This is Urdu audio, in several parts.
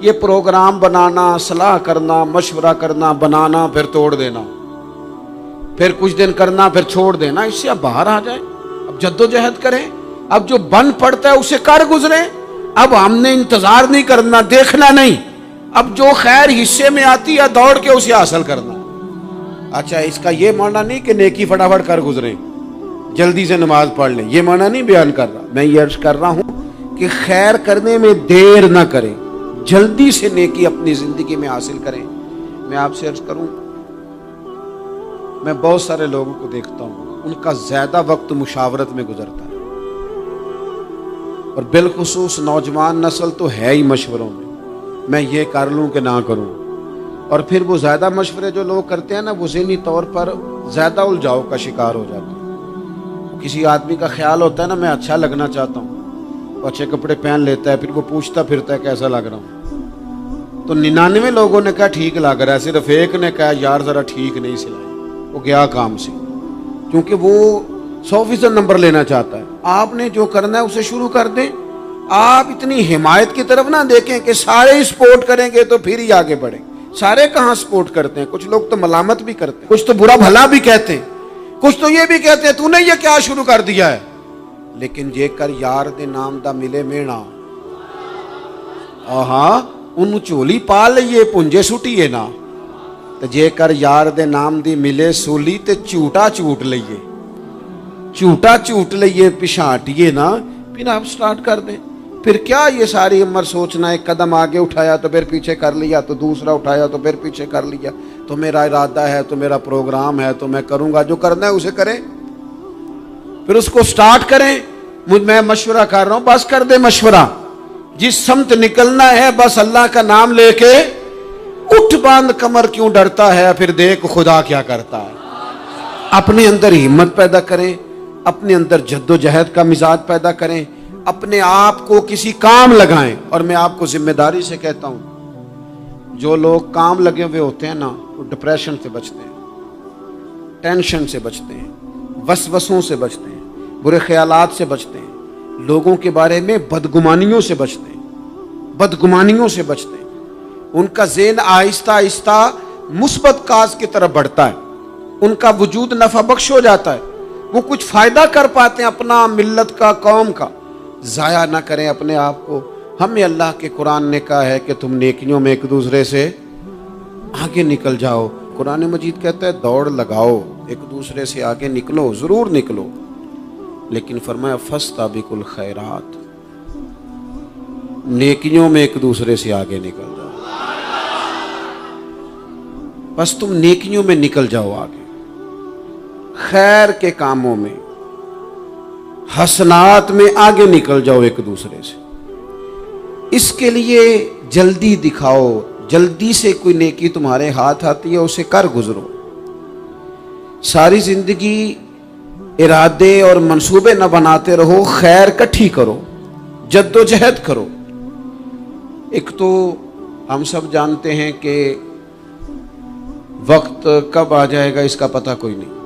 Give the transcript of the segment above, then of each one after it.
یہ پروگرام بنانا، صلاح کرنا، مشورہ کرنا، بنانا پھر توڑ دینا، پھر کچھ دن کرنا پھر چھوڑ دینا، اس سے اب باہر آ جائیں، اب جدوجہد کریں، اب جو بن پڑتا ہے اسے کر گزریں۔ اب ہم نے انتظار نہیں کرنا، دیکھنا نہیں، اب جو خیر حصے میں آتی ہے دوڑ کے اسے حاصل کرنا۔ اچھا، اس کا یہ معنی نہیں کہ نیکی فٹافٹ کر گزریں، جلدی سے نماز پڑھ لیں، یہ معنی نہیں بیان کر رہا۔ میں یہ عرض کر رہا ہوں کہ خیر کرنے میں دیر نہ کریں، جلدی سے نیکی اپنی زندگی میں حاصل کریں۔ میں آپ سے عرض کروں، میں بہت سارے لوگوں کو دیکھتا ہوں، ان کا زیادہ وقت مشاورت میں گزرتا ہے، اور بالخصوص نوجوان نسل تو ہے ہی مشوروں میں یہ کر لوں کہ نہ کروں، اور پھر وہ زیادہ مشورے جو لوگ کرتے ہیں نا، وہ ذہنی طور پر زیادہ الجھاؤ کا شکار ہو جاتے ہیں۔ کسی آدمی کا خیال ہوتا ہے نا، میں اچھا لگنا چاہتا ہوں، وہ اچھے کپڑے پہن لیتا ہے، پھر وہ پوچھتا پھرتا ہے کیسا لگ رہا ہوں، تو 99 لوگوں نے کہا ٹھیک لگ رہا ہے، صرف ایک نے کہا یار ذرا ٹھیک نہیں سلائی، وہ گیا کام سے، کیونکہ وہ 100% نمبر لینا چاہتا ہے۔ آپ نے جو کرنا ہے اسے شروع کر دیں، آپ اتنی حمایت کی طرف نہ دیکھیں کہ سارے ہی سپورٹ کریں گے تو پھر ہی آگے بڑھیں۔ سارے کہاں سپورٹ کرتے ہیں، کچھ لوگ تو ملامت بھی کرتے ہیں، کچھ تو برا بھلا بھی کہتے ہیں، کچھ تو یہ بھی کہتے ہیں تو نے یہ کیا شروع کر دیا ہے۔ لیکن جے کر یار دے نام دا ملے مینا، آہاں انہوں چولی پا لئیے پنجے سٹیے نا، تو جے کر یار دے نام دی ملے سولی تے چوٹا چوٹ لئیے، چوٹا چوٹ لئیے پشانٹیے نا، پھر آپ سٹارٹ کر دیں۔ پھر کیا یہ ساری عمر سوچنا، ایک قدم آگے اٹھایا تو پھر پیچھے کر لیا، تو دوسرا اٹھایا تو پھر پیچھے کر لیا، تو میرا ارادہ ہے، تو میرا پروگرام ہے، تو میں کروں گا، جو کرنا ہے اسے کریں، پھر اس کو سٹارٹ کریں۔ میں مشورہ کر رہا ہوں، بس کر دے مشورہ، جس سمت نکلنا ہے بس اللہ کا نام لے کے اٹھ، باندھ کمر کیوں ڈرتا ہے، پھر دیکھ خدا کیا کرتا ہے۔ اپنے اندر ہمت پیدا کریں، اپنے اندر جد و جہد کا مزاج پیدا کریں، اپنے آپ کو کسی کام لگائیں۔ اور میں آپ کو ذمہ داری سے کہتا ہوں، جو لوگ کام لگے ہوئے ہوتے ہیں نا، وہ ڈپریشن سے بچتے ہیں، ٹینشن سے بچتے ہیں، وسوسوں سے بچتے ہیں، برے خیالات سے بچتے ہیں، لوگوں کے بارے میں بدگمانیوں سے بچتے ہیں، بدگمانیوں سے بچتے ہیں۔ ان کا ذہن آہستہ آہستہ مثبت کاز کی طرف بڑھتا ہے، ان کا وجود نفع بخش ہو جاتا ہے، وہ کچھ فائدہ کر پاتے ہیں اپنا، ملت کا، قوم کا۔ ضائع نہ کریں اپنے آپ کو۔ ہمیں اللہ کے قرآن نے کہا ہے کہ تم نیکیوں میں ایک دوسرے سے آگے نکل جاؤ۔ قرآن مجید کہتا ہے دوڑ لگاؤ، ایک دوسرے سے آگے نکلو، ضرور نکلو، لیکن فرمایا فاستبقوا الخیرات، نیکیوں میں ایک دوسرے سے آگے نکل جاؤ۔ بس تم نیکیوں میں نکل جاؤ آگے، خیر کے کاموں میں، حسنات میں آگے نکل جاؤ ایک دوسرے سے۔ اس کے لیے جلدی دکھاؤ، جلدی سے کوئی نیکی تمہارے ہاتھ آتی ہے اسے کر گزرو۔ ساری زندگی ارادے اور منصوبے نہ بناتے رہو، خیر کٹھی کرو، جد و جہد کرو۔ ایک تو ہم سب جانتے ہیں کہ وقت کب آ جائے گا اس کا پتہ کوئی نہیں،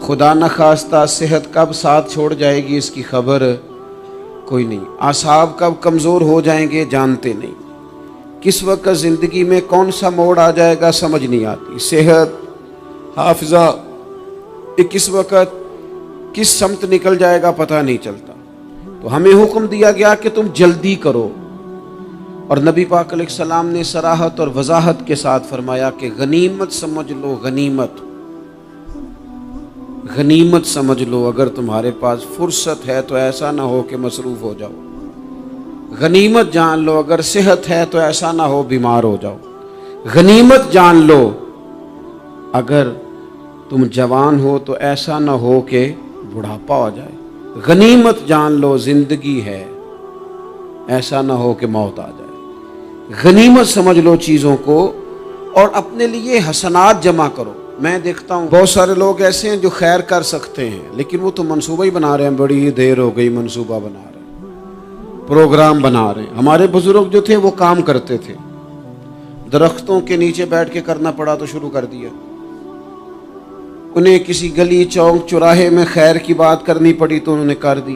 خدا نخواستہ صحت کب ساتھ چھوڑ جائے گی اس کی خبر کوئی نہیں، اعصاب کب کمزور ہو جائیں گے جانتے نہیں، کس وقت زندگی میں کون سا موڑ آ جائے گا سمجھ نہیں آتی، صحت، حافظہ کس وقت کس سمت نکل جائے گا پتہ نہیں چلتا۔ تو ہمیں حکم دیا گیا کہ تم جلدی کرو، اور نبی پاک علیہ السلام نے صراحت اور وضاحت کے ساتھ فرمایا کہ غنیمت سمجھ لو، غنیمت غنیمت سمجھ لو، اگر تمہارے پاس فرصت ہے تو ایسا نہ ہو کہ مصروف ہو جاؤ، غنیمت جان لو اگر صحت ہے تو ایسا نہ ہو بیمار ہو جاؤ، غنیمت جان لو اگر تم جوان ہو تو ایسا نہ ہو کہ بڑھاپا ہو جائے، غنیمت جان لو زندگی ہے، ایسا نہ ہو کہ موت آ جائے۔ غنیمت سمجھ لو چیزوں کو، اور اپنے لیے حسنات جمع کرو۔ میں دیکھتا ہوں بہت سارے لوگ ایسے ہیں جو خیر کر سکتے ہیں، لیکن وہ تو منصوبہ ہی بنا رہے ہیں، بڑی دیر ہو گئی منصوبہ بنا رہے ہیں، پروگرام بنا رہے ہیں۔ ہمارے بزرگ جو تھے وہ کام کرتے تھے، درختوں کے نیچے بیٹھ کے کرنا پڑا تو شروع کر دیا، انہیں کسی گلی چوک چوراہے میں خیر کی بات کرنی پڑی تو انہوں نے کر دی،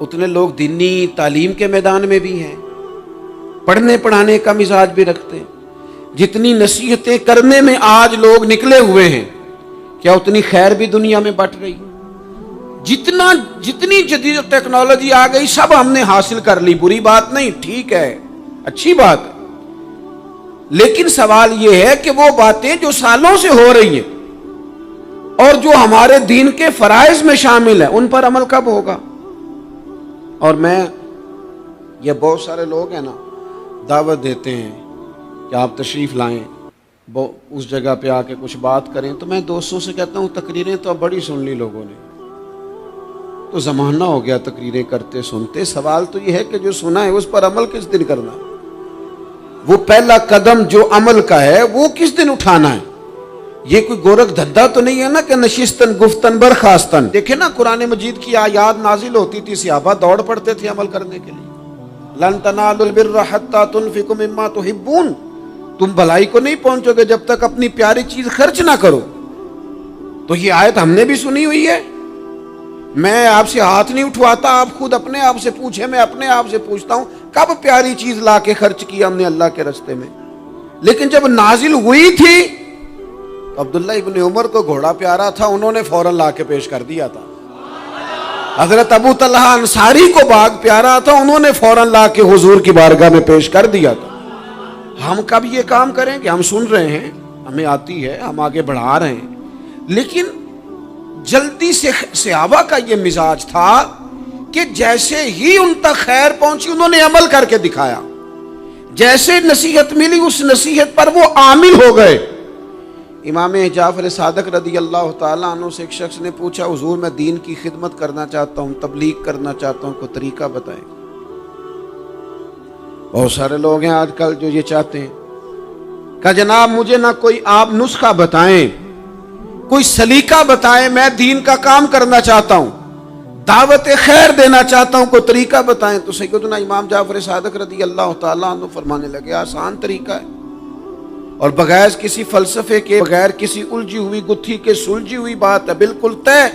اتنے لوگ دینی تعلیم کے میدان میں بھی ہیں، پڑھنے پڑھانے کا مزاج بھی رکھتے ہیں۔ جتنی نصیحتیں کرنے میں آج لوگ نکلے ہوئے ہیں، کیا اتنی خیر بھی دنیا میں بٹ رہی؟ جتنی جدید ٹیکنالوجی آ گئی سب ہم نے حاصل کر لی، بری بات نہیں، ٹھیک ہے، اچھی بات ہے، لیکن سوال یہ ہے کہ وہ باتیں جو سالوں سے ہو رہی ہیں اور جو ہمارے دین کے فرائض میں شامل ہیں ان پر عمل کب ہوگا؟ اور یہ بہت سارے لوگ ہیں نا، دعوت دیتے ہیں کہ آپ تشریف لائیں، اس جگہ پہ آ کے کچھ بات کریں، تو میں دوستوں سے کہتا ہوں تقریریں تو اب بڑی سن لی لوگوں نے، تو زمانہ ہو گیا تقریریں کرتے سنتے۔ سوال تو یہ ہے کہ جو سنا ہے اس پر عمل کس دن کرنا ہے؟ وہ پہلا قدم جو عمل کا ہے وہ کس دن اٹھانا ہے؟ یہ کوئی گورکھ دھندا تو نہیں ہے نا کہ نشستن گفتن برخاستن۔ دیکھیں نا قرآن مجید کی آیات نازل ہوتی تھی، صحابہ دوڑ پڑتے تھے عمل کرنے کے لیے۔ لن تنالوا البر حتى تنفقوا مما تحبون، تم بھلائی کو نہیں پہنچو گے جب تک اپنی پیاری چیز خرچ نہ کرو۔ تو یہ آیت ہم نے بھی سنی ہوئی ہے، میں آپ سے ہاتھ نہیں اٹھواتا، آپ خود اپنے آپ سے پوچھیں، میں اپنے آپ سے پوچھتا ہوں کب پیاری چیز لا کے خرچ کیا ہم نے اللہ کے راستے میں؟ لیکن جب نازل ہوئی تھی عبداللہ ابن عمر کو گھوڑا پیارا تھا، انہوں نے فوراً لا کے پیش کر دیا تھا۔ حضرت ابو طلحہ انصاری کو باغ پیارا تھا، انہوں نے فوراً لا کے حضور کی بارگاہ میں پیش کر دیا تھا۔ ہم کب یہ کام کریں کہ ہم سن رہے ہیں، ہمیں آتی ہے، ہم آگے بڑھا رہے ہیں، لیکن جلدی سے صحابہ کا یہ مزاج تھا کہ جیسے ہی ان تک خیر پہنچی انہوں نے عمل کر کے دکھایا، جیسے نصیحت ملی اس نصیحت پر وہ عامل ہو گئے۔ امام جعفر صادق رضی اللہ تعالیٰ عنہ سے ایک شخص نے پوچھا، حضور میں دین کی خدمت کرنا چاہتا ہوں، تبلیغ کرنا چاہتا ہوں، کوئی طریقہ بتائیں۔ بہت سارے لوگ ہیں آج کل جو یہ چاہتے ہیں، کہا جناب مجھے نہ کوئی آپ نسخہ بتائیں، کوئی سلیقہ بتائیں، میں دین کا کام کرنا چاہتا ہوں، دعوت خیر دینا چاہتا ہوں، کوئی طریقہ بتائیں۔ تو سیدنا امام جعفر صادق رضی اللہ تعالیٰ عنہ فرمانے لگے، آسان طریقہ ہے، اور بغیر کسی فلسفے کے، بغیر کسی الجھی ہوئی گتھی کے سلجھی ہوئی بات ہے، بالکل طے۔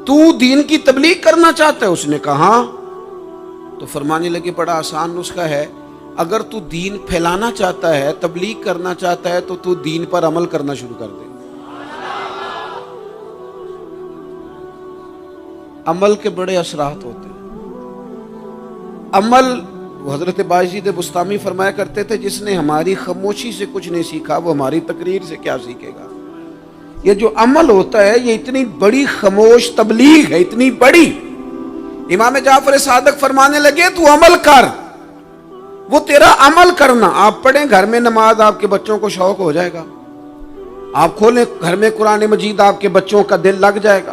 تو دین کی تبلیغ کرنا چاہتا ہے؟ اس نے کہا ہاں۔ تو فرمانے لگے بڑا آسان نسخہ ہے، اگر تو دین پھیلانا چاہتا ہے، تبلیغ کرنا چاہتا ہے، تو دین پر عمل کرنا شروع کر دے۔ عمل کے بڑے اثرات ہوتے ہیں۔ عمل، حضرت باجید بستامی فرمایا کرتے تھے، جس نے ہماری خاموشی سے کچھ نہیں سیکھا وہ ہماری تقریر سے کیا سیکھے گا۔ یہ جو عمل ہوتا ہے یہ اتنی بڑی خاموش تبلیغ ہے، اتنی بڑی۔ امام جعفر صادق فرمانے لگے تو عمل کر، وہ تیرا عمل کرنا۔ آپ پڑھیں گھر میں نماز، آپ کے بچوں کو شوق ہو جائے گا، آپ کھولیں گھر میں قرآن مجید، آپ کے بچوں کا دل لگ جائے گا۔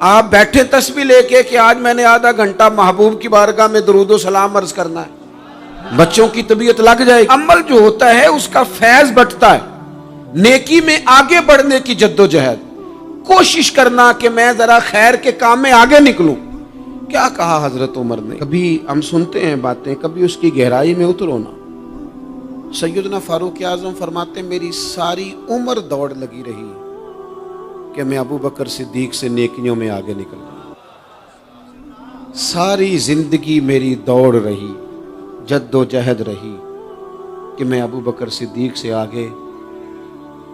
آپ بیٹھے تسبیح لے کے کہ آج میں نے آدھا گھنٹہ محبوب کی بارگاہ میں درود و سلام عرض کرنا ہے، بچوں کی طبیعت لگ جائے گی۔ عمل جو ہوتا ہے اس کا فیض بٹتا ہے، نیکی میں آگے بڑھنے کی جدوجہد، کوشش کرنا کہ میں ذرا خیر کے کام میں آگے نکلوں۔ کیا کہا حضرت عمر نے؟ کبھی ہم سنتے ہیں باتیں، کبھی اس کی گہرائی میں اترو نا۔ سیدنا فاروق اعظم فرماتے میری ساری عمر دوڑ لگی رہی کہ میں ابو بکر صدیق سے نیکیوں میں آگے نکل جاؤں، ساری زندگی میری دوڑ رہی، جد و جہد رہی کہ میں ابو بکر صدیق سے آگے۔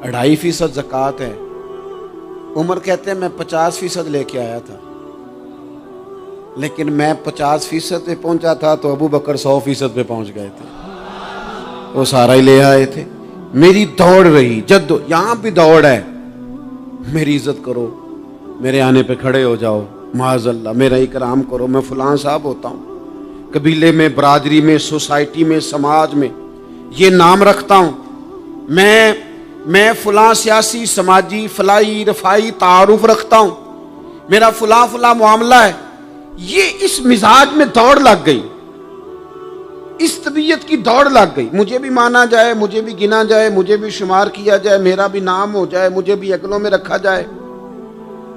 2.5% زکوٰۃ ہے، عمر کہتے ہیں میں 50% لے کے آیا تھا، لیکن میں 50% پہ پہنچا تھا تو ابو بکر 100% پہ پہنچ گئے تھے، وہ سارا ہی لے آئے تھے۔ میری دوڑ رہی، یہاں بھی دوڑ ہے، میری عزت کرو، میرے آنے پہ کھڑے ہو جاؤ، معاذ اللہ میرا اکرام کرو، میں فلاں صاحب ہوتا ہوں، قبیلے میں، برادری میں، سوسائٹی میں، سماج میں یہ نام رکھتا ہوں، میں فلاں سیاسی، سماجی، فلاحی، رفائی تعارف رکھتا ہوں، میرا فلاں معاملہ ہے۔ یہ اس مزاج میں دوڑ لگ گئی، اس طبیعت کی دوڑ لگ گئی، مجھے بھی مانا جائے، مجھے بھی گنا جائے، مجھے بھی شمار کیا جائے، میرا بھی نام ہو جائے، مجھے بھی اگلوں میں رکھا جائے،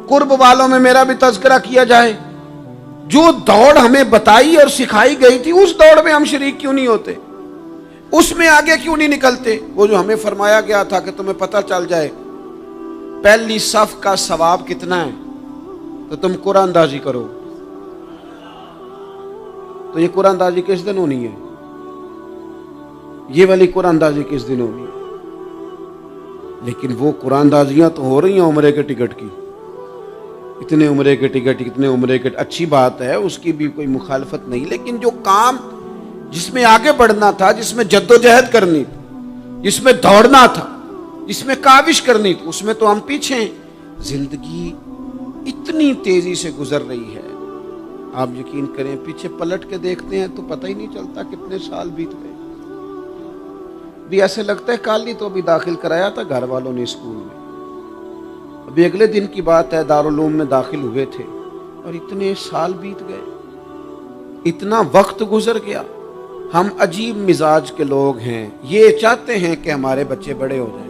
قرب والوں میں میرا بھی تذکرہ کیا جائے۔ جو دوڑ ہمیں بتائی اور سکھائی گئی تھی اس دوڑ میں ہم شریک کیوں نہیں ہوتے؟ اس میں آگے کیوں نہیں نکلتے؟ وہ جو ہمیں فرمایا گیا تھا کہ تمہیں پتہ چل جائے پہلی صف کا ثواب کتنا ہے تو تم قرآن اندازی کرو، تو یہ قرآن اندازی کس دن ہونی ہے؟ یہ والی قرآن اندازی کس دن ہونی ہے؟ لیکن وہ قرآن اندازیاں تو ہو رہی ہیں عمرے کے ٹکٹ کی، اتنے عمرے کے ٹکٹ، اتنے عمرے کے، اچھی بات ہے، اس کی بھی کوئی مخالفت نہیں، لیکن جو کام جس میں آگے بڑھنا تھا، جس میں جد و جہد کرنی تھی، جس میں دوڑنا تھا، جس میں کاوش کرنی تھی، اس میں تو ہم پیچھے ہیں۔ زندگی اتنی تیزی سے گزر رہی ہے، آپ یقین کریں پیچھے پلٹ کے دیکھتے ہیں تو پتہ ہی نہیں چلتا کتنے سال بیت گئے۔ بھی ایسے لگتا ہے کل ہی تو ابھی داخل کرایا تھا گھر والوں نے اسکول میں، ابھی اگلے دن کی بات ہے دارالعلوم میں داخل ہوئے تھے اور اتنے سال بیت گئے، اتنا وقت گزر گیا۔ ہم عجیب مزاج کے لوگ ہیں، یہ چاہتے ہیں کہ ہمارے بچے بڑے ہو جائیں،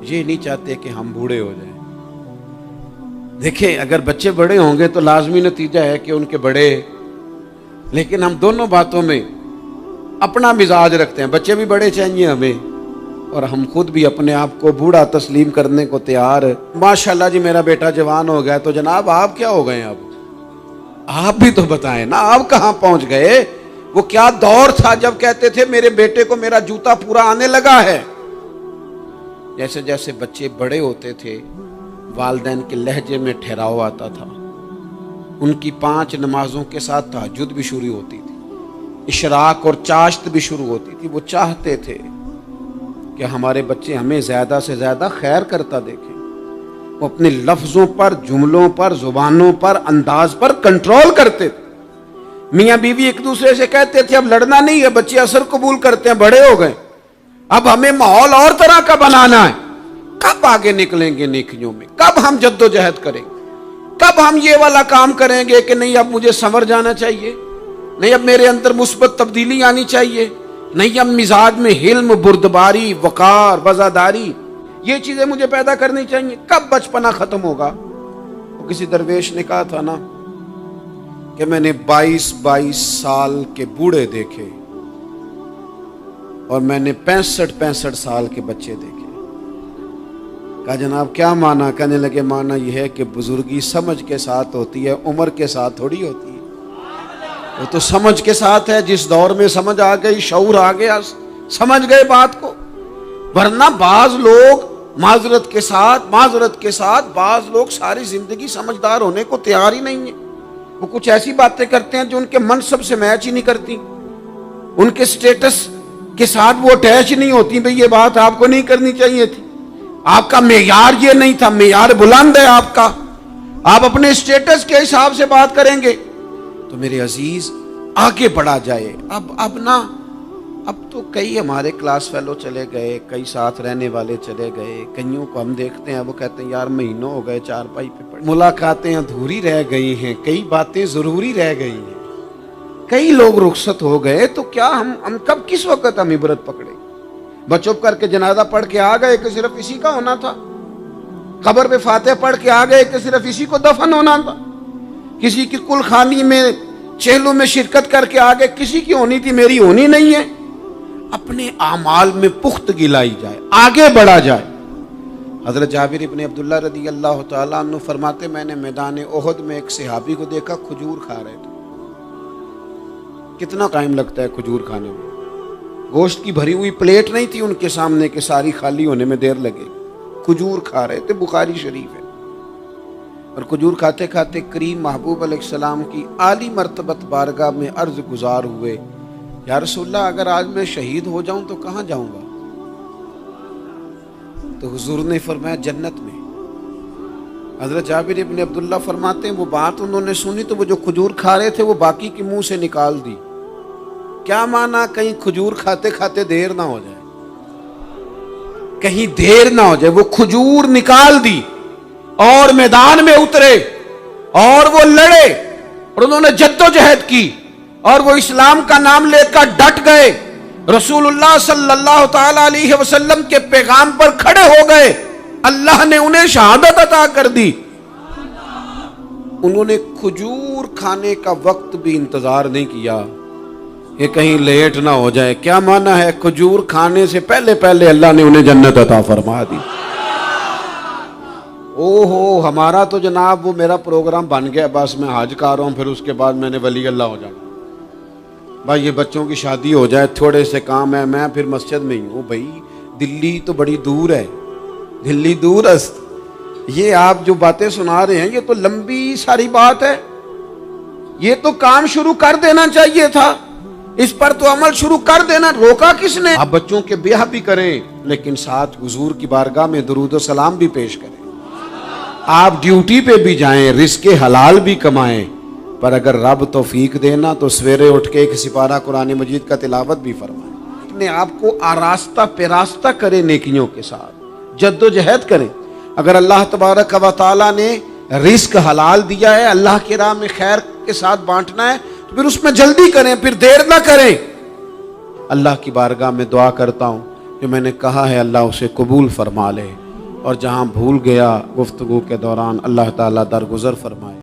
یہ نہیں چاہتے کہ ہم بوڑھے ہو جائیں۔ دیکھیں اگر بچے بڑے ہوں گے تو لازمی نتیجہ ہے کہ ان کے بڑے، لیکن ہم دونوں باتوں میں اپنا مزاج رکھتے ہیں، بچے بھی بڑے چاہیے ہمیں اور ہم خود بھی اپنے آپ کو بوڑھا تسلیم کرنے کو تیار۔ ماشاءاللہ جی میرا بیٹا جوان ہو گیا، تو جناب آپ کیا ہو گئے ہیں؟ اب آپ بھی تو بتائیں نا، آپ کہاں پہنچ گئے؟ وہ کیا دور تھا جب کہتے تھے میرے بیٹے کو میرا جوتا پورا آنے لگا ہے۔ جیسے جیسے بچے بڑے ہوتے تھے والدین کے لہجے میں ٹھہراؤ آتا تھا، ان کی 5 نمازوں کے ساتھ تہجد بھی شروع ہوتی تھی، اشراق اور چاشت بھی شروع ہوتی تھی۔ وہ چاہتے تھے کہ ہمارے بچے ہمیں زیادہ سے زیادہ خیر کرتا دیکھیں، وہ اپنے لفظوں پر، جملوں پر، زبانوں پر، انداز پر کنٹرول کرتے تھے۔ میاں بیوی ایک دوسرے سے کہتے تھے اب لڑنا نہیں ہے، بچے اثر قبول کرتے ہیں، بڑے ہو گئے، اب ہمیں ماحول اور طرح کا بنانا ہے۔ کب آگے نکلیں گے نیکیوں میں؟ کب ہم جد و جہد کریں گے؟ کب ہم یہ والا کام کریں گے کہ نہیں اب مجھے سنور جانا چاہیے، نہیں اب میرے اندر مثبت تبدیلی آنی چاہیے، نہیں اب مزاج میں حلم، بردباری، وقار، وفاداری، یہ چیزیں مجھے پیدا کرنی چاہیے؟ کب بچپنا ختم ہوگا؟ وہ کسی درویش نے کہا تھا نا کہ میں نے 22 سال کے بوڑھے دیکھے اور میں نے 65 سال کے بچے دیکھے۔ کہا جناب کیا معنی؟ کہنے لگے معنی یہ ہے کہ بزرگی سمجھ کے ساتھ ہوتی ہے، عمر کے ساتھ تھوڑی ہوتی ہے۔ وہ تو سمجھ کے ساتھ ہے، جس دور میں سمجھ آ گئی، شعور آ گیا، سمجھ گئے بات کو۔ ورنہ بعض لوگ معذرت کے ساتھ بعض لوگ ساری زندگی سمجھدار ہونے کو تیار ہی نہیں ہیں۔ وہ کچھ ایسی باتیں کرتے ہیں جو ان کے منصب سے میچ ہی نہیں کرتی، ان کے سٹیٹس کے ساتھ وہ اٹیچ نہیں ہوتی۔ بھئی یہ بات آپ کو نہیں کرنی چاہیے تھی، آپ کا معیار یہ نہیں تھا، معیار بلند ہے آپ کا، آپ اپنے سٹیٹس کے حساب سے بات کریں گے۔ تو میرے عزیز آگے بڑھا جائے۔ اب تو کئی ہمارے کلاس فیلو چلے گئے، کئی ساتھ رہنے والے چلے گئے، کئیوں کو ہم دیکھتے ہیں وہ کہتے ہیں یار مہینوں ہو گئے چارپائی پہ پڑے، ملاقاتیں ادھوری رہ گئی ہیں، کئی باتیں ضروری رہ گئی ہیں، کئی لوگ رخصت ہو گئے، تو کیا ہم کب کس وقت ہم عبرت پکڑے؟ بس چپ کر کے جنازہ پڑھ کے آ گئے کہ صرف اسی کا ہونا تھا، قبر پہ فاتحہ پڑھ کے آ گئے کہ صرف اسی کو دفن ہونا تھا، کسی کی کل خانی میں چہلوں میں شرکت کر کے آگے کسی کی ہونی تھی، میری ہونی نہیں ہے۔ اپنے اعمال میں پختگی لائی جائے، آگے بڑھا جائے۔ حضرت جابر ابن عبداللہ رضی اللہ تعالیٰ عنہ فرماتے میں نے میدان احد میں ایک صحابی کو دیکھا کھجور کھا رہے تھے۔ کتنا ٹائم لگتا ہے کھجور کھانے میں؟ گوشت کی بھری ہوئی پلیٹ نہیں تھی ان کے سامنے کہ ساری خالی ہونے میں دیر لگے، کھجور کھا رہے تھے، بخاری شریف ہے۔ اور کھجور کھاتے کھاتے کریم محبوب علیہ السلام کی عالی مرتبت بارگاہ میں عرض گزار ہوئے یا رسول اللہ اگر آج میں شہید ہو جاؤں تو کہاں جاؤں گا؟ تو حضور نے فرمایا جنت میں۔ حضرت جابر ابن عبداللہ فرماتے ہیں وہ بات انہوں نے سنی تو وہ جو کھجور کھا رہے تھے وہ باقی کے منہ سے نکال دی۔ کیا معنی؟ کہیں کھجور کھاتے کھاتے دیر نہ ہو جائے، کہیں دیر نہ ہو جائے۔ وہ کھجور نکال دی اور میدان میں اترے اور وہ لڑے اور انہوں نے جد و جہد کی اور وہ اسلام کا نام لے کر ڈٹ گئے، رسول اللہ صلی اللہ تعالی علیہ وسلم کے پیغام پر کھڑے ہو گئے، اللہ نے انہیں شہادت عطا کر دی۔ انہوں نے کھجور کھانے کا وقت بھی انتظار نہیں کیا کہ کہیں لیٹ نہ ہو جائے۔ کیا معنی ہے؟ کھجور کھانے سے پہلے پہلے اللہ نے انہیں جنت عطا فرما دی۔ اوہو ہمارا تو جناب وہ میرا پروگرام بن گیا، بس میں حج کر رہا ہوں، پھر اس کے بعد میں نے ولی اللہ ہو جانا۔ بھائی یہ بچوں کی شادی ہو جائے، تھوڑے سے کام ہے، میں پھر مسجد میں ہی ہوں. بھائی دلی تو بڑی دور ہے، دلی دور است. یہ آپ جو باتیں سنا رہے ہیں یہ تو لمبی ساری بات ہے. یہ تو کام شروع کر دینا چاہیے تھا، اس پر تو عمل شروع کر دینا، روکا کس نے؟ آپ بچوں کے بیاہ بھی کریں لیکن ساتھ حضور کی بارگاہ میں درود و سلام بھی پیش کریں. آپ ڈیوٹی پہ بھی جائیں، رزق حلال بھی کمائیں، پر اگر رب توفیق دینا تو سویرے اٹھ کے ایک سپارہ قرآن مجید کا تلاوت بھی فرمائیں. اپنے آپ کو آراستہ پیراستہ کریں، نیکیوں کے ساتھ جد و جہد کریں. اگر اللہ تبارک و تعالیٰ نے رزق حلال دیا ہے، اللہ کی راہ میں خیر کے ساتھ بانٹنا ہے، تو پھر اس میں جلدی کریں، پھر دیر نہ کریں. اللہ کی بارگاہ میں دعا کرتا ہوں جو میں نے کہا ہے اللہ اسے قبول فرما لے، اور جہاں بھول گیا گفتگو کے دوران اللہ تعالیٰ درگزر فرمائے.